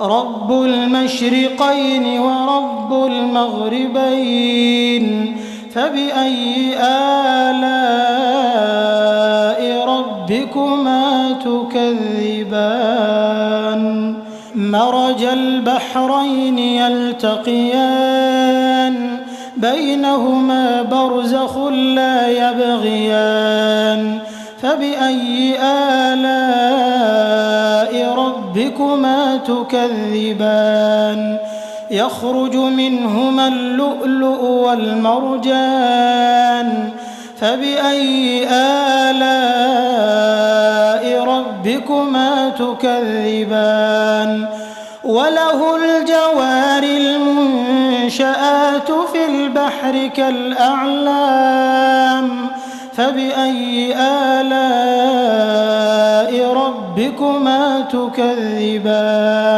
رب المشرقين ورب المغربين فبأي آلاء ربكما تكذبان مرج البحرين يلتقيان بينهما برزخ لا يبغيان فبأي آلاء ربكما تكذبان يخرج منهما اللؤلؤ والمرجان فبأي آلاء ربكما تكذبان وله الجوار المنشآت في البحر كالأعلام فبأي آلاء ربكما تكذبان